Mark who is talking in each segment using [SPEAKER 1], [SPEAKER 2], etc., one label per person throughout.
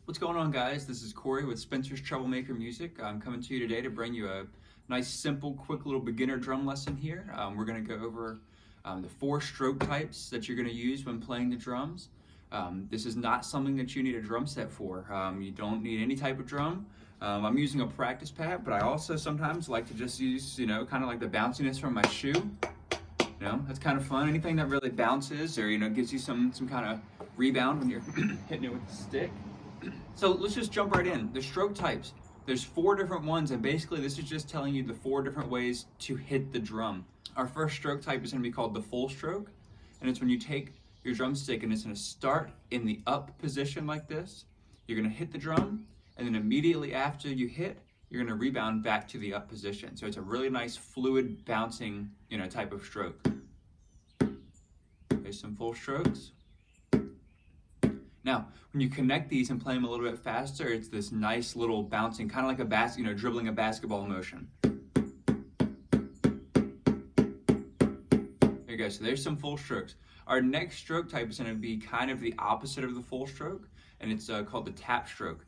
[SPEAKER 1] What's going on, guys? This is Corey with Spencer's Troublemaker Music. I'm coming to you today to bring you a nice, simple, quick little beginner drum lesson here. We're going to go over the 4 stroke types that you're going to use when playing the drums. This is not something that you need a drum set for. You don't need any type of drum. I'm using a practice pad, but I also sometimes like to just use, kind of like the bounciness from my shoe. That's kind of fun. Anything that really bounces or, gives you some kind of rebound when you're hitting it with the stick. So let's just jump right in. The stroke types, there's 4 different ones, and basically this is just telling you the 4 different ways to hit the drum. Our first stroke type is going to be called the full stroke, and it's when you take your drumstick and it's going to start in the up position like this. You're going to hit the drum, and then immediately after you hit, you're going to rebound back to the up position. So it's a really nice fluid bouncing, type of stroke. There's some full strokes. Now, when you connect these and play them a little bit faster, it's this nice little bouncing, kind of like dribbling a basketball motion. There you go. So there's some full strokes. Our next stroke type is going to be kind of the opposite of the full stroke, and it's called the tap stroke.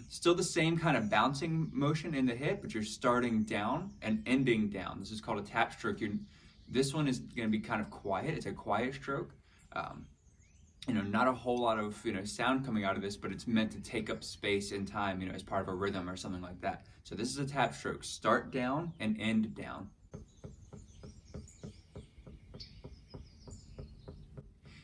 [SPEAKER 1] Still the same kind of bouncing motion in the hit, but you're starting down and ending down. This is called a tap stroke. This one is going to be kind of quiet. It's a quiet stroke. Not a whole lot of sound coming out of this, but it's meant to take up space and time, as part of a rhythm or something like that. So this is a tap stroke. Start down and end down.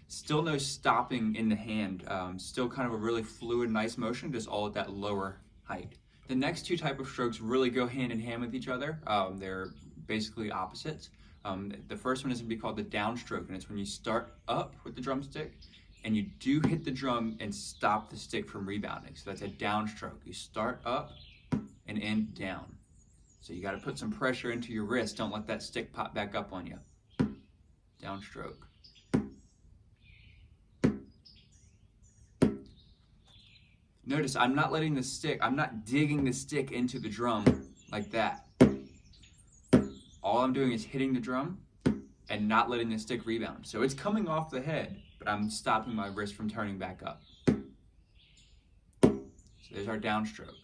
[SPEAKER 1] Still no stopping in the hand. Still kind of a really fluid, nice motion, just all at that lower height. The next 2 type of strokes really go hand in hand with each other. They're basically opposites. The first one is going to be called the downstroke, and it's when you start up with the drumstick and you do hit the drum and stop the stick from rebounding. So that's a downstroke. You start up and end down. So you got to put some pressure into your wrist. Don't let that stick pop back up on you. Downstroke. Notice I'm not digging the stick into the drum like that. All I'm doing is hitting the drum and not letting the stick rebound. So it's coming off the head, but I'm stopping my wrist from turning back up. So there's our downstroke.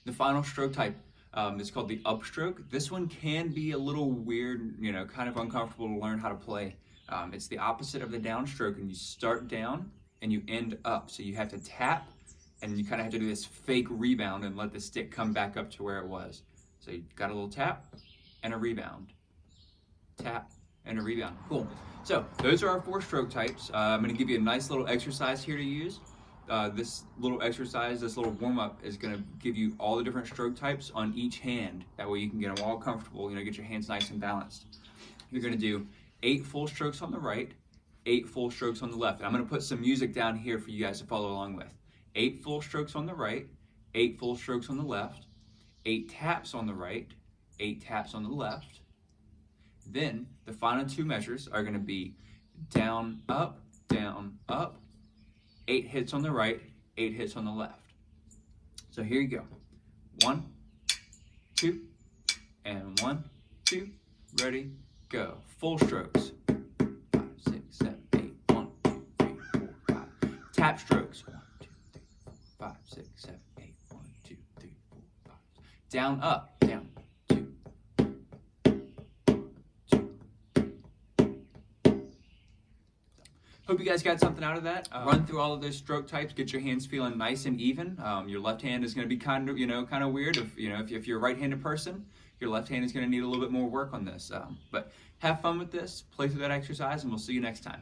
[SPEAKER 1] The final stroke type is called the upstroke. This one can be a little weird, kind of uncomfortable to learn how to play. It's the opposite of the downstroke, and you start down and you end up. So you have to tap, and you kind of have to do this fake rebound and let the stick come back up to where it was. So you got a little tap and a rebound. Tap and a rebound. Cool. So those are our 4 stroke types. I'm going to give you a nice little exercise here to use. This little exercise, this little warm-up is going to give you all the different stroke types on each hand. That way you can get them all comfortable, get your hands nice and balanced. You're going to do 8 full strokes on the right, 8 full strokes on the left. And I'm going to put some music down here for you guys to follow along with. 8 full strokes on the right, 8 full strokes on the left, 8 taps on the right, 8 taps on the left. Then the final 2 measures are going to be down, up, 8 hits on the right, 8 hits on the left. So here you go. 1, 2, and 1, 2, ready, go. Full strokes. 5, 6, 7, 8, 1, 2, 3, 4, 5. Tap strokes. 1, 2, 3, 4, 5, 6, 7, 8, 1, 2, 3, 4, 5. Down, up, down. Hope you guys got something out of that. Run through all of those stroke types, get your hands feeling nice and even. Your left hand is going to be kind of weird. If you're a right-handed person, your left hand is going to need a little bit more work on this. But have fun with this, play through that exercise, and we'll see you next time.